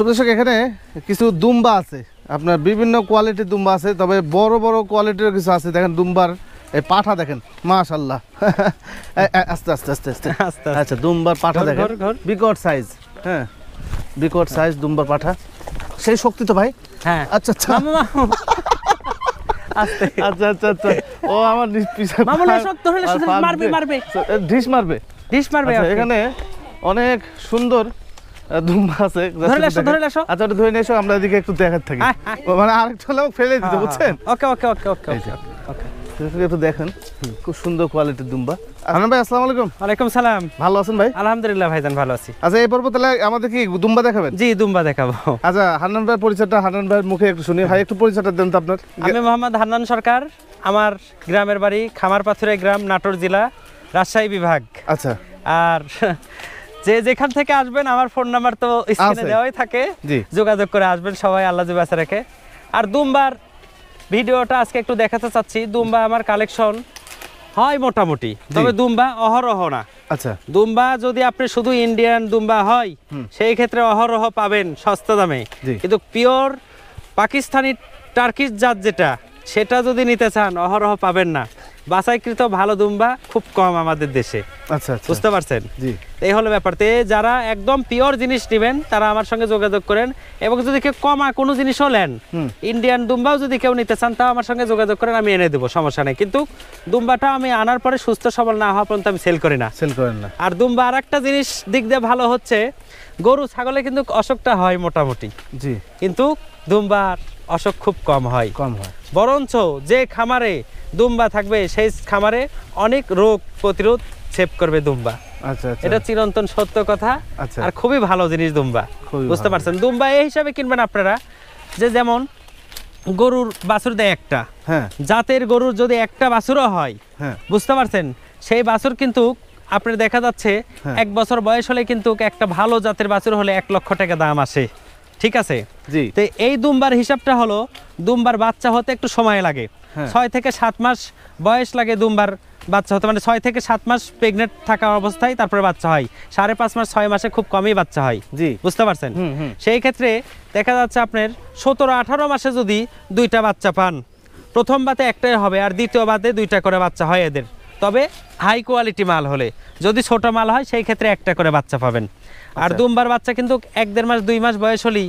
দর্শক এখানে কিছু দুম্বা আছে, আপনার বিভিন্ন কোয়ালিটির দুম্বা আছে, তবে বড় বড় কোয়ালিটির কিছু আছে। দেখেন দুম্বার এই পাঠা দেখেন, মাশাআল্লাহ। আস্তে আস্তে আস্তে আস্তে আচ্ছা, দুম্বার পাঠা দেখেন, বিকট সাইজ। হ্যাঁ, বিকট সাইজ দুম্বার পাঠা, সেই শক্তি তো ভাই। হ্যাঁ, আচ্ছা আচ্ছা আস্তে আচ্ছা আচ্ছা আচ্ছা। ও আমার মামুনা শক্ত হলে মারবে মারবে, ঢিস মারবে, ঢিস মারবে। এখানে অনেক সুন্দর দুম্বা আছে। আচ্ছা, ওটা ধরে নিয়ে এসো, আমরা এদিকে একটু দেখার থাকি। মানে আরেকটা লোক ফেলে দিতে, বুঝছেন? ওকে ওকে ওকে ওকে ওকে, একটু দেখেন, খুব সুন্দর কোয়ালিটির দুম্বা। হান্নান ভাই আসসালামু আলাইকুম। ওয়ালাইকুম সালাম। ভালো আছেন ভাই? আলহামদুলিল্লাহ ভাইজান, ভালো আছি। আচ্ছা, এই পর্ব তাহলে আমাদের কি দুম্বা দেখাবেন? জি, দুম্বা দেখাবো। আচ্ছা, হান্নান ভাইয়ের পরিচয়টা হান্নান ভাইয়ের মুখে একটু শুনি। ভাই একটু পরিচয়টা দেন তো আপনার। আমি মোহাম্মদ হান্নান সরকার, আমার গ্রামের বাড়ি খামারপাথুরে গ্রাম, নাটোর জেলা, রাজশাহী বিভাগ। আচ্ছা, আর যে যেখান থেকে আসবেন আমার ফোন নাম্বার তো স্ক্রিনে দেওয়াই থাকে, যোগাযোগ করে আসবেন সবাই, আল্লাহ বেঁচে রাখে। আর দুম্বার ভিডিওটা আজকে একটু দেখাতে চাচ্ছি। দুম্বা আমার কালেকশন হয় মোটামুটি, তবে দুম্বা অহরহ না। আচ্ছা, দুম্বা যদি আপনি শুধু ইন্ডিয়ান দুম্বা হয় সেই ক্ষেত্রে অহরহ পাবেন সস্তা দামে, কিন্তু পিওর পাকিস্তানি টার্কিশ জাত যেটা, সেটা যদি নিতে চান অহরহ পাবেন না। বাছাইকৃত ভালো দুম্বা খুব কম আমাদের দেশে। আচ্ছা, বুঝতে পারছেন? জি, এই হলো ব্যাপার। তো যারা একদম পিওর জিনিস নেবেন তারা আমার সঙ্গে যোগাযোগ করেন, এবং যদি কেউ কমা কোনো জিনিসও নেন, ইন্ডিয়ান দুম্বাও যদি কেউ নিতে চান তাও আমার সঙ্গে যোগাযোগ করেন, আমি এনে দেবো, সমস্যা নেই। কিন্তু দুম্বাটা আমি আনার পরে সুস্থ সবল না হওয়া পর্যন্ত আমি সেল করি না। আর দুম্বা আর একটা জিনিস দিক দিয়ে ভালো হচ্ছে, গরু ছাগলে কিন্তু অসুখটা হয় মোটামুটি, জি, কিন্তু দুম্বার অসুখ খুব কম হয়। বরঞ্চ যে খামারে দুম্বা থাকবে সেই খামারে অনেক রোগ প্রতিরোধ সেভ করবে দুম্বা। আচ্ছা, এটা চিরন্তন সত্য কথা। আর খুবই ভালো জিনিস দুম্বা, বুঝতে পারছেন? দুম্বা এই হিসাবে কিনবেন আপনারা, যে যেমন গরুর বাছুর দেয় একটা, জাতের গরুর যদি একটা বাছুরও হয়, বুঝতে পারছেন, সেই বাছুর কিন্তু আপনার দেখা যাচ্ছে 1 বছর বয়স হলে কিন্তু একটা ভালো জাতের বাছুর হলে 1 লক্ষ টাকা দাম আসে। ঠিক আছে? তো এই দুম্বার হিসাবটা হলো, দুম্বার বাচ্চা হতে একটু সময় লাগে, 6 থেকে 7 মাস বয়স লাগে দুম্বার বাচ্চা হতে, মানে 6 থেকে 7 মাস প্রেগনেন্ট থাকা অবস্থায় তারপরে বাচ্চা হয়। 5.5 মাস 6 মাসে খুব কমই বাচ্চা হয়, বুঝতে পারছেন? সেই ক্ষেত্রে দেখা যাচ্ছে আপনার 17-18 মাসে যদি 2টা বাচ্চা পান, প্রথম বাতে একটাই হবে, আর দ্বিতীয় বাতে 2টা করে বাচ্চা হয় এদের। তবে হাই কোয়ালিটি মাল হলে, যদি ছোট মাল হয় সেই ক্ষেত্রে 1টা করে বাচ্চা পাবেন। আর দুম্বার বাচ্চা কিন্তু 1-1.5 মাস 2 মাস বয়স হলেই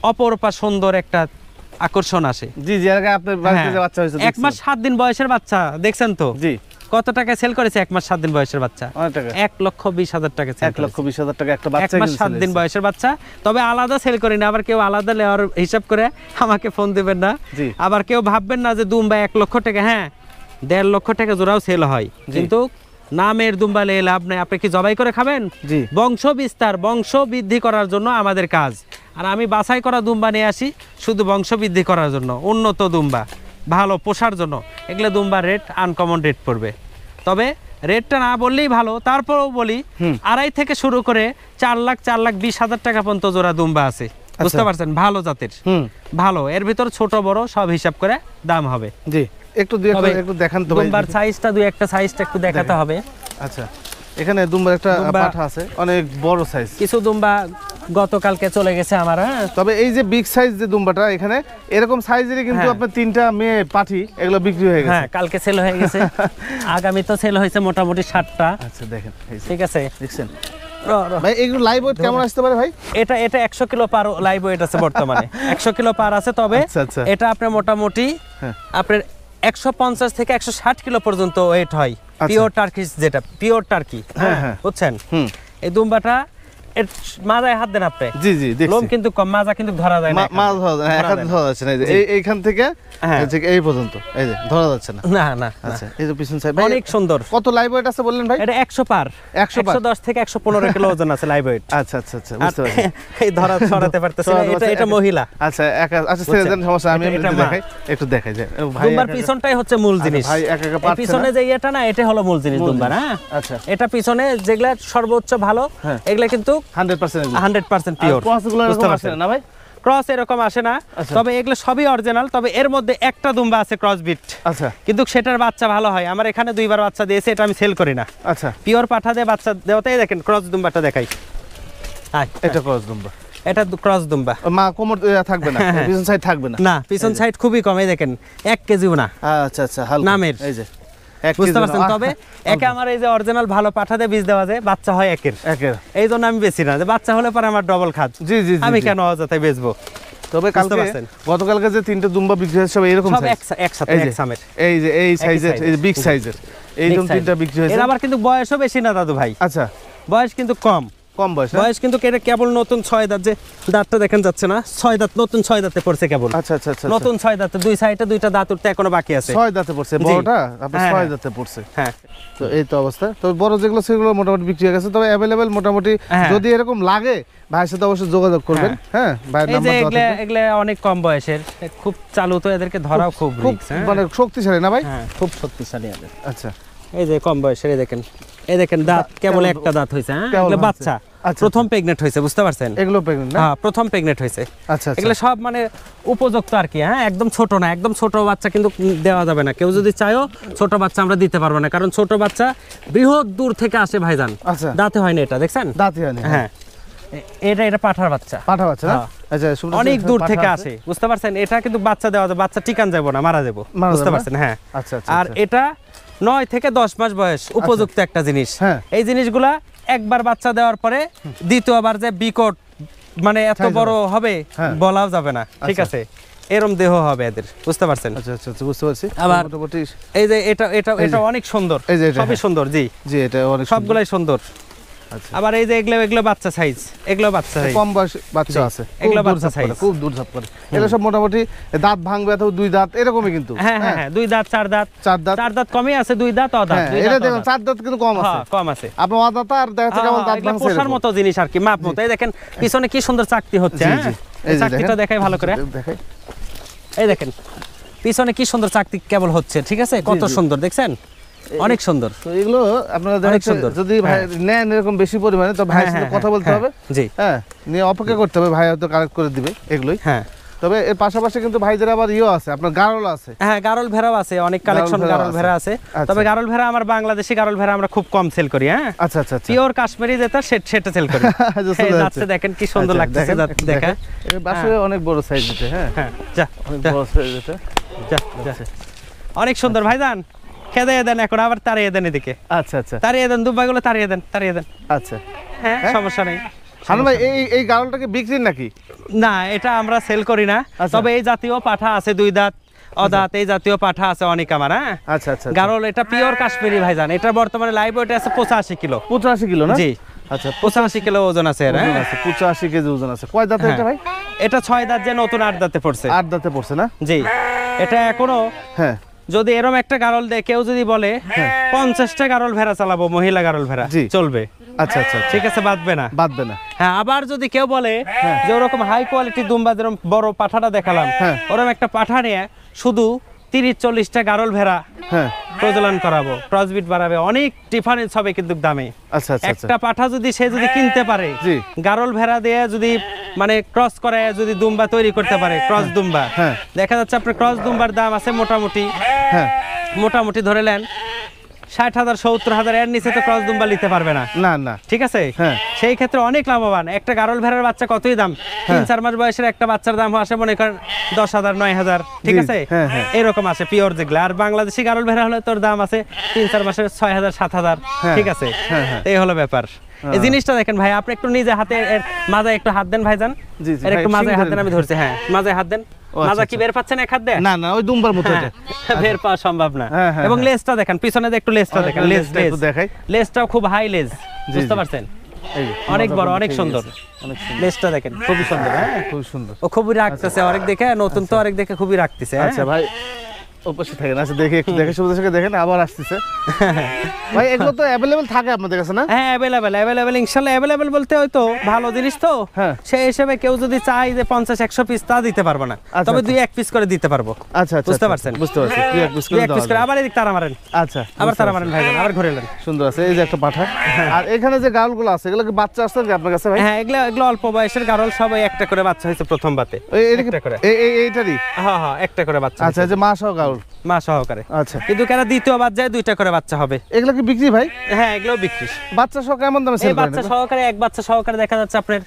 অপরূপা সুন্দর একটা আকর্ষণ আসে। জি জি, আপনার বাড়িতে যে বাচ্চা হয়েছে 1 মাস 7 দিন বয়সের বাচ্চা দেখছেন তো? জি। কত টাকা সেল করেছে 1 মাস 7 দিন বয়সের বাচ্চা? 1,20,000 টাকা। 1,20,000 টাকা একটা বাচ্চা, 1 মাস 7 দিন বয়সের বাচ্চা। তবে আলাদা সেল করি না, আবার কেউ আলাদা নেওয়ার হিসাব করে আমাকে ফোন দিবেন না। আবার কেউ ভাববেন না যে দুম্বা 1 লক্ষ টাকা, হ্যাঁ 1.5 লক্ষ টাকা জোড়াও সেল হয়, কিন্তু নামের দুম্বা লে লাভ নাই। আপনি কি জবাই করে খাবেন? বংশ বিস্তার, বংশ বৃদ্ধি করার জন্য আমাদের কাজ। আর আমি বাছাই করা দুম্বা নিয়ে আসি শুধু বংশ বৃদ্ধি করার জন্য, উন্নত দুম্বা ভালো পোষার জন্য। এগুলো দুম্বার রেট আনকমন রেট পড়বে, তবে রেটটা না বললেই ভালো। তারপরেও বলি 2.5 থেকে শুরু করে 4 লাখ 4,20,000 টাকা পর্যন্ত জোড়া দুম্বা আছে, বুঝতে পারছেন? ভালো জাতের, ভালো, এর ভিতর ছোট বড় সব হিসাব করে দাম হবে। জি, একটু দেখান তো দুম্বার সাইজটা, 2-1টা সাইজটা একটু দেখাতে হবে। আচ্ছা, এখানে দুম্বার একটা পাঠা আছে, অনেক বড় সাইজ। কিছু দুম্বা গতকালকে চলে গেছে আমার। তবে এই যে বিগ সাইজ যে দুম্বাটা, এখানে এরকম সাইজেরই কিন্তু আপনার 3টা মেয়ে পাঠি এগুলো বিক্রি হয়ে গেছে। হ্যাঁ, কালকে সেল হয়ে গেছে। আগামী তো সেল হয়েছে মোটামুটি 7টা। আচ্ছা, দেখেন, ঠিক আছে, দেখছেন ভাই? এগুলো লাইভ ওয়েট কেমন আসতে পারে ভাই? এটা 100 কিলো পার লাইভ ওয়েট আছে বর্তমানে। 100 কিলো পার আছে, তবে এটা আপনার মোটামুটি আপনার 150 থেকে 160 কিলো পর্যন্ত ওয়েট হয়। পিওর টার্কিশ, যেটা পিওর টার্কি, বুঝছেন? এই দুম্বাটা এর মাজায় হাত দেন আপনি। জি জি, লোম কিন্তু কম, মাজা কিন্তু ধরা যায় না। মাছ ধরা যায় না, এক হাতে ধরা যাচ্ছে না। এইখান থেকে এই পর্যন্ত এই যে ধরা যাচ্ছে না। না না, আচ্ছা, এই যে পিছন সাইড অনেক সুন্দর। কত লাইভ ওয়েট আছে বললেন ভাই? এটা 100 পার, 110 থেকে 115 কিলো ওজন আছে লাইভ ওয়েট। আচ্ছা আচ্ছা আচ্ছা, বুঝতে পারছি। এই ধরা ছড়াতে পারতেছি না। এটা মহিলা। আচ্ছা, আচ্ছা ছেড়ে দেন, সমস্যা, আমি একটু দেখাই যে ভাই দুম্বার পিছনটাই হচ্ছে মূল জিনিস। ভাই একা পাচ্ছে পিছনে যে এটা না, এটা হলো মূল জিনিস দুম্বার। হ্যাঁ, আচ্ছা, এটা পিছনে যেগুলা সর্বোচ্চ ভালো, এগুলা কিন্তু 100% পিওর। ক্রসগুলো এরকম আসে না ভাই? ক্রস এরকম আসে না, তবে এগুলো সবই অরিজিনাল। তবে এর মধ্যে একটা দুম্বা আছে ক্রস বিট, আচ্ছা, কিন্তু সেটার বাচ্চা ভালো হয়। আমার এখানে 2বার বাচ্চা দিয়েছে, এটা আমি সেল করি না। আচ্ছা, পিওর পাঠা দিয়ে বাচ্চা দেওয়াতেই দেখেন ক্রস দুম্বাটা দেখাই। এটা ক্রস দুম্বা, এটা ক্রস দুম্বা। মা কোমর থাকবে না, পিছন সাইড থাকবে না। না, পিছন সাইড খুবই কম, এই দেখেন 1 কেজিও না। আচ্ছা আচ্ছা, হালকা নামের এই যে বুঝতে পারছেন। তবে একে আমার এই যে অরিজিনাল ভালো পাঠা দিয়ে বীজ দেওয়া যায়, বাচ্চা হয় একের। এই জন্য আমি বেশি না, যে বাচ্চা হলে পরে আমার ডবল খাত। জি জি, আমি কেন অযথায় বেচবো। তবে গতকালকে যে 3টে দুম্বা বিক্রি হয়েছে সব এরকম সাইজ, একসাথে এক সামের, এই যে এই সাইজের, এই বিগ সাইজের এইরকম 3টা বিক্রি হয়েছে। এর আবার কিন্তু বয়সও বেশি না দাদু ভাই। আচ্ছা, বয়স কিন্তু কম বয়স কিন্তু কেবল নতুন 6 দাঁত, যে দাঁতটা দেখেন যাচ্ছে না, 6 দাঁত, নতুন 6 দাঁতে পড়ছে কেবল। আচ্ছা আচ্ছা আচ্ছা, নতুন 6 দাঁতে, দুই সাইডে 2টা দাঁত উঠতে এখনো বাকি আছে। 6 দাঁতে পড়ছে বড়টা, আপনার 6 দাঁতে পড়ছে। হ্যাঁ, তো এই তো অবস্থা। তো বড় যেগুলো সেগুলো মোটামুটি বিক্রি হয়ে গেছে, তবে अवेलेबल মোটামুটি। যদি এরকম লাগে ভাইয়ের সাথে অবশ্যই যোগাযোগ করবেন। হ্যাঁ, ভাইয়ের নাম্বার দাও। এগুলা অনেক কম বয়সের, খুব চালু, তো এদেরকে ধরাও খুব রিস্ক। মানে শক্তিশালী না ভাই? হ্যাঁ, খুব শক্তিশালী এদের। আচ্ছা, এই যে কম বয়সের, এই দেখেন দাঁত কেবল একটা দাঁত হইছে। হ্যাঁ, এগুলো বাচ্চা, প্রথম প্রেগনেন্ট হয়েছে, বুঝতে পারছেন? এগুলো প্রেগনেন্ট না? হ্যাঁ, প্রথম প্রেগনেন্ট হয়েছে। আচ্ছা, এগুলো সব মানে উপযুক্ত আর কি। হ্যাঁ, একদম ছোট না, একদম ছোট বাচ্চা কিন্তু দেওয়া যাবে না। কেউ যদি চায়ও ছোট বাচ্চা আমরা দিতে পারবো না, কারণ ছোট বাচ্চা বৃহৎ দূর থেকে আসে ভাইজান। আচ্ছা, দাঁতে হয় না, এটা দেখছেন? দাঁতে হয় না। হ্যাঁ, এটা পাঠার বাচ্চা। পাঠা বাচ্চা না? আচ্ছা, অনেক দূর থেকে আসে, বুঝতে পারছেন? এটা কিন্তু বাচ্চা দেওয়া যাবে, বাচ্চা টিকান যাবো না, মারা যাবো, বুঝতে পারছেন? হ্যাঁ। আচ্ছা, আর এটা 9 থেকে 10 মাস বয়স, উপযুক্ত একটা জিনিস। এই জিনিসগুলা একবার বাচ্চা দেওয়ার পরে দ্বিতীয়বার যে বিকট মানে এত বড় হবে বলাও যাবে না, ঠিক আছে? এরম দেহ হবে এদের, বুঝতে পারছেন? আচ্ছা আচ্ছা, বুঝতে পারছি। আবার এই যে এটা অনেক সুন্দর, সবই সুন্দর। জি জি, এটা অনেক সবগুলাই সুন্দর। আবার এই যে এগুলো বাচ্চা সাইজ, এগুলো বাচ্চা সাইজ, কম বয়স বাচ্চা আছে, এগুলো বাচ্চা সাইজ, খুব দূরঝাপ করে। এগুলো সব মোটামুটি দাঁত ভাঙবে, অথবা 2 দাঁত এরকমই কিন্তু। হ্যাঁ হ্যাঁ হ্যাঁ, 2 দাঁত 4 দাঁত, 4 দাঁত কমই আছে, 2 দাঁত অদাঁত। এটা দেখুন 4 দাঁত কিন্তু কম আছে, কম আছে। আপনি অদাঁত আর দেখা কেবল দাঁত ভাঙছে, পোষার মতো জিনিস আর কি, মাপ মতো। এই দেখেন পিছনে কি সুন্দর চাকতি হচ্ছে। হ্যাঁ, এই চাকতিটা দেখাই ভালো করে, দেখাই। এই দেখেন পিছনে কি সুন্দর চাকতি কেবল হচ্ছে, ঠিক আছে? কত সুন্দর দেখছেন, অনেক সুন্দর। তো এগুলো আপনারা দেখেন, যদি ভাই নেন এরকম বেশি পরিমাণে, তো ভাইয়ের সাথে কথা বলতে হবে। জি, হ্যাঁ, নিয়ে অপেক্ষা করতে হবে, ভাই হয়তো কালেক্ট করে দিবে এগুলোই। হ্যাঁ, তবে এর পাশাপাশি কিন্তু ভাইদের আবার আছে, আপনার গারল আছে। হ্যাঁ, গারল ভেড়াও আছে, অনেক কালেকশন গারল ভেড়া আছে। তবে গারল ভেড়া আমার বাংলাদেশি গারল ভেড়া আমরা খুব কম সেল করি। হ্যাঁ, আচ্ছা আচ্ছা, পিওর কাশ্মীরি যেটা সেটা সেল করি। যাচ্ছে দেখেন কি সুন্দর লাগতেছে, দেখা এর বাসে অনেক বড় সাইজ দিতে। হ্যাঁ হ্যাঁ, যা অনেক বড় সাইজ দিতে, যা অনেক সুন্দর ভাইজান। খেদে দেন এখন, আবার তাড়িয়ে দেন এদিকে। আচ্ছা আচ্ছা, তাড়িয়ে দেন, দুবাইগুলো তাড়িয়ে দেন। আচ্ছা, হ্যাঁ, সমস্যা নেই। হানু ভাই, এই গারলটাকে বিক্রি নাকি? না, এটা আমরা সেল করি না। তবে এই জাতীয় পাঠা আছে, 2 দাঁত অদাঁত, এই জাতীয় পাঠা আছে অনেক আমার। হ্যাঁ, আচ্ছা আচ্ছা, গারল এটা পিওর কাশ্মীরি ভাইজান। এটা বর্তমানে লাইভ ওয়েট আছে 85 কিলো। 85 কিলো না? জি, আচ্ছা, 85 কিলো ওজন আছে এর। হ্যাঁ, 85 কেজি ওজন আছে। কয় দাঁতে এটা ভাই? এটা 6 দাঁত, যে নতুন 8 দাঁতে পড়ছে। 8 দাঁতে পড়ছে না? জি, এটা এখনো। হ্যাঁ, যদি এরকম একটা গারল দেয়, কেউ যদি বলে 50টা গারল ভেড়া চালাবো, মহিলা গারল ভেড়া, চলবে। আচ্ছা আচ্ছা, ঠিক আছে, বাঁধবে না। হ্যাঁ, আবার যদি কেউ বলে যে ওরকম হাই কোয়ালিটি দুম্বা, যেরকম বড় পাঠাটা দেখালাম, ওরকম একটা পাঠা নিয়ে শুধু 30-40টা গারল ভেড়া প্রজনন করাবো, ক্রসবিট বাড়াবে, অনেক ডিফারেন্স হবে কিন্তু দামে। একটা পাঠা যদি সে কিনতে পারে, গারল ভেড়া দিয়ে যদি মানে ক্রস করে, যদি দুম্বা তৈরি করতে পারে, ক্রস দুম্বা, দেখা যাচ্ছে আপনার ক্রস দুম্বার দাম আছে মোটামুটি ধরে নেন 60,000 70,000, এর নিচে তো ক্রস দুম্বা নিতে পারবে না। না, ঠিক আছে? সেই ক্ষেত্রে অনেক লাভবান। একটা গারল ভেড়ার বাচ্চা কতই দাম, 3-4 মাস বয়সের একটা বাচ্চার দাম আসে মনে করেন 10,000 9,000, ঠিক আছে? এরকম আছে পিওর যেগুলো। আর বাংলাদেশি গারল ভেড়া হলে তোর দাম আছে 3-4 মাসের 6,000 7,000, ঠিক আছে? এই হলো ব্যাপার। এই জিনিসটা দেখেন ভাই, আপনি একটু নিজে হাতে এর মাথায় একটু হাত দেন ভাইজান। এর একটু মাথায় হাত দেন, আমি ধরছি। হ্যাঁ, মাথায় হাত দেন। মাজা কি বের পাচ্ছেন এক হাত দিয়ে? না, ওই দুম্বার মতো এটা বের পাওয়া সম্ভব না। এবং লেজটা দেখেন, পিছনে একটু লেজটা দেখেন, লেজটাও খুব হাই লেজ, বুঝতে পারছেন? অনেক বড়, অনেক সুন্দর লেজটা দেখেন, খুবই সুন্দর। হ্যাঁ, খুবই সুন্দর। ও খুবই রাখতেছে, অনেক দেখে নতুন তো, অনেক দেখে খুবই রাখতেছে। আচ্ছা ভাই, অবশ্যই থাকেন। আচ্ছা, দেখে একটু দেখে সুবিধা থেকে দেখেন, আবার আসতেছে ভাই। এগুলো তো अवेलेबल থাকে আপনাদের কাছে না? হ্যাঁ, अवेलेबल ইনশাআল্লাহ। अवेलेबल বলতে হয়তো ভালো জিনিস তো, সেই হিসেবে কেউ যদি চায় যে 50-100 পিস, তা দিতে পারবো না, তবে 2-1 পিস করে দিতে পারবো। আচ্ছা, বুঝতে পারছেন? বুঝতে পারছি, 2-1 পিস করে। আবার এদিক তারা মারেন। আচ্ছা, আবার তারা মারেন ভাইজান, আবার ঘুরে এলেন। সুন্দর আছে। এই যে একটা পাঠা। আর এখানে যে গারলগুলো আছে, এগুলো কি বাচ্চা আসছে আপনার কাছে ভাই? হ্যাঁ, এগুলো অল্প বয়সের গারল, সবাই একটা করে বাচ্চা হয়েছে প্রথম বাতে। একটা করে এইটারই? হ্যাঁ, একটা করে বাচ্চা। আচ্ছা, যে মা সহ গারল, মা সহকারে। আচ্ছা, কিন্তু কেন দ্বিতীয় বার যায় 2টা করে বাচ্চা হবে। এগুলো কি বিক্রি ভাই? হ্যাঁ, এগুলো বিক্রি। বাচ্চা সহ কেমন দামে সেল করেন? বাচ্চা সহকারে, এক বাচ্চা সহকারে দেখা যাচ্ছে আপনার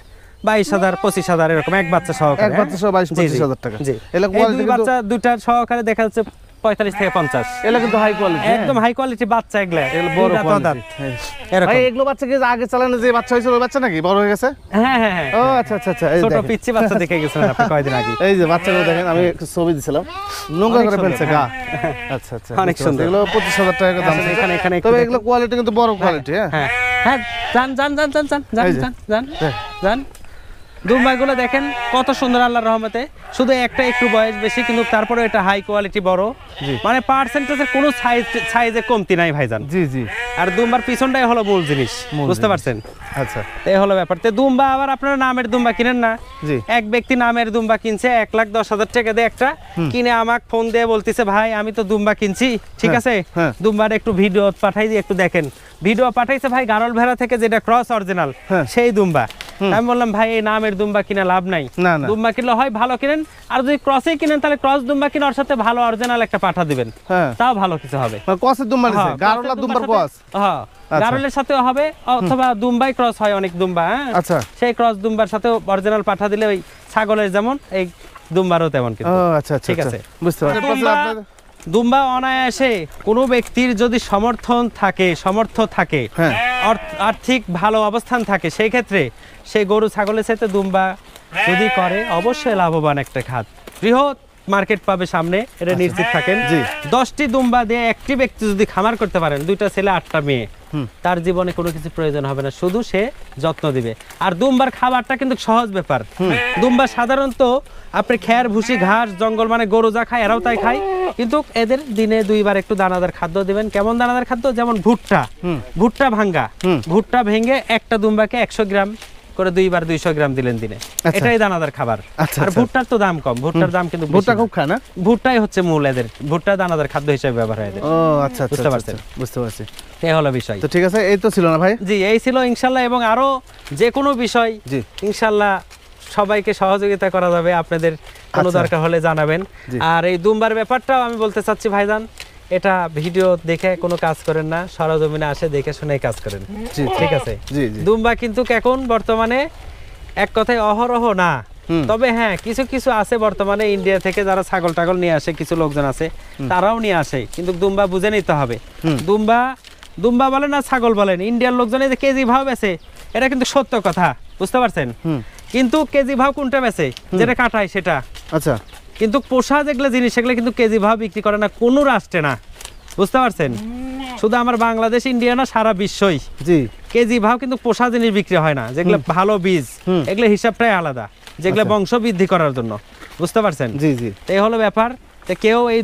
22,000 25,000 এরকম এক বাচ্চা সহকারে। এক বাচ্চা সহ 22-25,000 টাকা। জি এগুলো এই কোয়ালিটি দুই বাচ্চা দুইটা সহকারে দেখা যাচ্ছে 45 থেকে 50। এগুলো কিন্তু হাই কোয়ালিটি, একদম হাই কোয়ালিটি বাচ্চা এগুলা, এগুলো বড় দুই দাঁত কোয়ালিটি। এরকম। ভাই এগুলো বাচ্চা কি আগে চালানো যে বাচ্চা হয়েছিল ওই বাচ্চা নাকি বড় হয়ে গেছে? হ্যাঁ হ্যাঁ হ্যাঁ ও আচ্ছা আচ্ছা আচ্ছা, এই ছোট দেখেন পিচ্চি বাচ্চা দেখে গেছিলেন আপনি কয়দিন আগে। এই যে বাচ্চাগুলো দেখেন, আমি একটু ছবি দিছিলাম, নোংরা অনেক করে সুন্দর, ফেলছে গা। হ্যাঁ। আচ্ছা আচ্ছা, অনেক বুঝতে পারছি। সুন্দর। এগুলো 25,000 টাকা দাম। আসলে এখানে একটু তবে দেখেন। এগুলো কোয়ালিটি কিন্তু বড় কোয়ালিটি। হ্যাঁ হ্যাঁ হ্যাঁ যান যান যান যান যান যান এই যে। যান যান দেখ। যান। দুম্বাগুলো দেখেন কত সুন্দর আল্লাহর রহমতে, শুধু একটা একটু বয়স বেশি কিন্তু তারপরে এটা হাই কোয়ালিটি বড়, জি। মানে পার্সেন্টেজের কোনো সাইজে কমতি নাই ভাইজান। জি জি, আর দুম্বার পিছনটাই হলো মূল জিনিস, মূল বুঝতে জিনিস। পারছেন? আচ্ছা এই হলো ব্যাপার। তো দুম্বা আবার আপনারা নামের দুম্বা কিনেন না, জি। এক ব্যক্তি নামের দুম্বা কিনছে 1,10,000 টাকা দিয়ে একটা কিনে আমাকে ফোন দিয়ে বলতেছে ভাই আমি তো দুম্বা কিনছি, ঠিক হ্যাঁ, আছে হ্যাঁ। দুম্বার একটু ভিডিও পাঠাই দিয়ে একটু দেখেন। ভিডিও পাঠাইছে ভাই গারল ভেড়া থেকে, যেটা ক্রস অরিজিনাল হ্যাঁ। সেই দুম্বা। আমি বললাম ভাই এই নামের দুম্বা কিনে লাভ নাই, না, না। দুম্বা কিনলে হয় ভালো কিনেন, আর যদি ক্রসে কিনেন তাহলে ক্রস দুম্বা কিনে ওর সাথে ভালো অরিজিনাল একটা পাঠা দিবেন, হ্যাঁ, তাও ভালো কিছু হবে। মানে কসের দুম্বা নিছে, হ্যাঁ, গারলা ক্রসের দুম্বার দুম্বার কস। সাথে- হ্যাঁ, আচ্ছা। গারলের সাথেও হবে, অথবা দুম্বাই ক্রস হয় অনেক দুম্বা, হ্যাঁ। আচ্ছা। সেই ক্রস দুম্বার সাথে অরিজিনাল পাঠা দিলে ওই ছাগলের যেমন এই দুম্বারও তেমন ও কিন্তু। আচ্ছা আচ্ছা, ঠিক আচ্ছা, আছে। বুঝতে পারছি। দুম্বা অনায়াসে কোনো ব্যক্তির যদি সমর্থ থাকে, হ্যাঁ। আর্থিক ভালো অবস্থান থাকে, সেই ক্ষেত্রে সেই গরু ছাগলের সাথে দুম্বা যদি করে অবশ্যই লাভবান একটা খাত, বৃহৎ মার্কেট পাবে সামনে, এটা নিশ্চিত থাকেন। জি। 10টি দুম্বা দিয়ে একটি ব্যক্তি যদি খামার করতে পারেন, 2টা ছেলে 8টা মেয়ে, তার জীবনে কোনো কিছু প্রয়োজন হবে না, শুধু সে যত্ন দিবে। আর দুম্বার খাবারটা কিন্তু সহজ ব্যাপার। দুম্বা সাধারণত আপনি খ্যার ভুসি ঘাস জঙ্গল, মানে গরু যা খায় এরাও তাই খায়, কিন্তু এদের দিনে 2 বার একটু দানাদার খাদ্য দিবেন। কেমন দানাদার খাদ্য? যেমন ভুট্টা ভাঙ্গা, ভুট্টা ভেঙে একটা দুম্বাকে 100 গ্রাম করে 2 বার 200 গ্রাম দিলেন দিনে, এটাই দানাদার খাবার। আচ্ছা, আর আচ্ছা। ভুট্টার তো দাম কম, ভুট্টার দাম কিন্তু ভুট্টা বেশি খুব না। খায় না? ভুট্টাই হচ্ছে মূল এদের, ভুট্টা দানাদার খাদ্য হিসেবে ব্যবহার হয় এদের। ও আচ্ছা আচ্ছা, বুঝতে আচ্ছা, পারছেন? বুঝতে পারছি। এই হলো বিষয়। তো ঠিক আছে, এই তো ছিল না ভাই? জি এই ছিল ইনশাল্লাহ, এবং আরো যে কোনো বিষয় জি। ইনশাল্লাহ সবাইকে সহযোগিতা করা যাবে, আপনাদের কোনো আচ্ছা। দরকার হলে জানাবেন। জি। আর এই দুম্বার ব্যাপারটাও আমি বলতে চাচ্ছি ভাইজান, এটা ভিডিও দেখে কোনো কাজ করেন না, সরজমিনে আসে দেখে শুনে কাজ করেন। জি, ঠিক আছে। জি জি, দুম্বা কিন্তু এখন বর্তমানে এক কথায় অহরহ না, তবে হ্যাঁ কিছু কিছু আছে বর্তমানে ইন্ডিয়া থেকে যারা ছাগল টাগল নিয়ে আসে, কিছু লোকজন আছে তারাও নিয়ে আসে, কিন্তু দুম্বা বুঝে নিতে হবে। দুম্বা বলেন না ছাগল বলেন, ইন্ডিয়ার লোকজন এই যে কেজি ভাও বেচে, এটা কিন্তু সত্য কথা, বুঝতে পারছেন? কিন্তু কেজি ভাও কোনটা বেচে? যেটা কাটায় সেটা। আচ্ছা। কিন্তু পোষা যেগুলো জিনিস সেগুলো কিন্তু কেজি ভাও বিক্রি করে না কোনো রাষ্ট্রে, না, বুঝতে পারছেন? শুধু আমার বাংলাদেশ ইন্ডিয়া না, সারা বিশ্বই জি। কেজি ভাও কিন্তু পোষা জিনিস বিক্রি হয় না, যেগুলো ভালো বীজ, এগুলো হিসাবটাই আলাদা, যেগুলো বংশ বৃদ্ধি করার জন্য, বুঝতে পারছেন? জি জি, এই হলো ব্যাপার। তো কেউ এই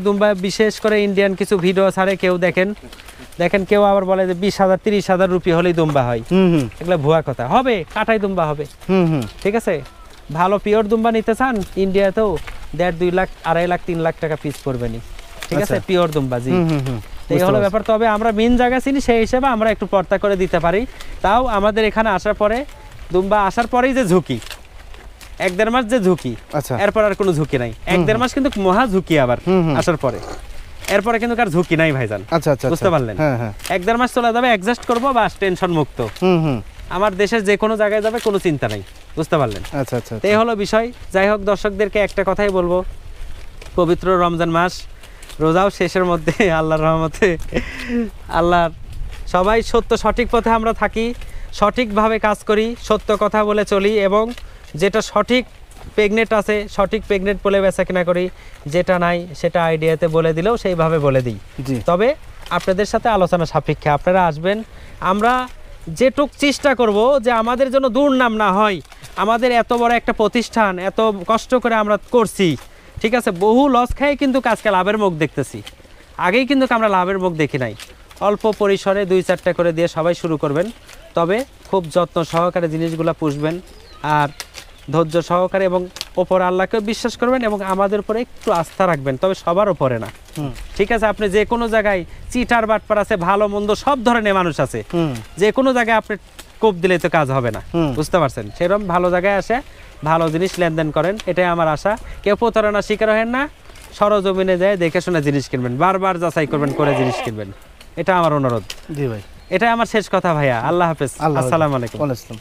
দুম্বা বিশেষ করে ইন্ডিয়ান কিছু ভিডিও ছাড়ে, কেউ দেখেন কেউ আবার বলে যে 20,000 30,000 রুপি হলেই দুম্বা হয়, এগুলো ভুয়া কথা। হবে কাটাই দুম্বা হবে, ঠিক আছে। ভালো পিওর দুম্বা নিতে চান, ইন্ডিয়াতেও 1.5 2 লাখ 2.5 লাখ 3 লাখ টাকা পিস পড়বেনি, ঠিক আছে, পিওর দুম্বা। জি এই হলো ব্যাপার। তবে আমরা মেন জায়গা চিনি, সেই হিসেবে আমরা একটু পর্তা করে দিতে পারি। তাও আমাদের এখানে আসার পরে, দুম্বা আসার পরেই যে ঝুঁকি, 1-1.5 মাস যে ঝুঁকি, আচ্ছা। এরপর আর কোনো ঝুঁকি নাই। 1-1.5 মাস কিন্তু মহা ঝুঁকি আবার আসার পরে, এরপরে কিন্তু আর ঝুঁকি নাই ভাইজান। আচ্ছা আচ্ছা, বুঝতে পারলেন? হ্যাঁ হ্যাঁ, 1-1.5 মাস চলে যাবে, অ্যাডজাস্ট করবো, বাস টেনশন মুক্ত। আমার দেশের যে কোনো জায়গায় যাবে, কোনো চিন্তা নাই, বুঝতে পারলেন? আচ্ছা আচ্ছা, এই হলো বিষয়। যাই হোক, দর্শকদেরকে একটা কথাই বলবো, পবিত্র রমজান মাস, রোজাও শেষের মধ্যে, আল্লাহর রহমতে আল্লাহর সবাই সত্য সঠিক পথে আমরা থাকি, সঠিকভাবে কাজ করি, সত্য কথা বলে চলি, এবং যেটা সঠিক প্রেগনেন্ট আছে সঠিক প্রেগনেন্ট বলে বেচা কিনা করি, যেটা নাই সেটা আইডিয়াতে বলে দিলেও সেইভাবে বলে দিই। তবে আপনাদের সাথে আলোচনা সাপেক্ষে আপনারা আসবেন, আমরা যেটুক চেষ্টা করব যে আমাদের জন্য দুর্নাম না হয়। আমাদের এত বড় একটা প্রতিষ্ঠান, এত কষ্ট করে আমরা করছি, ঠিক আছে, বহু লস খাই কিন্তু আজকে লাভের মুখ দেখতেছি, আগেই কিন্তু আমরা লাভের মুখ দেখি নাই। অল্প পরিসরে 2-4টা করে দিয়ে সবাই শুরু করবেন, তবে খুব যত্ন সহকারে জিনিসগুলো পুষবেন, আর ধৈর্য সহকারে, এবং ওপর আল্লাহকে বিশ্বাস করবেন, এবং আমাদের উপরে একটু আস্থা রাখবেন, তবে সবার উপরে না, ঠিক আছে। আপনি যে কোনো জায়গায় চিটার বাটপার আছে, ভালো মন্দ সব ধরনের মানুষ আছে, যে কোনো জায়গায় আপনি কোপ দিলে তো কাজ হবে না, বুঝতে পারছেন? সেরকম ভালো জায়গায় আসে ভালো জিনিস লেনদেন করেন, এটাই আমার আশা। কেউ প্রতারণা শিকার হেন না, সরজমিনে যায় দেখে শুনে জিনিস কিনবেন, বারবার যাচাই করবেন, করে জিনিস কিনবেন, এটা আমার অনুরোধ। জি ভাই, এটাই আমার শেষ কথা ভাইয়া। আল্লাহ হাফেজ, আসসালামু আলাইকুম।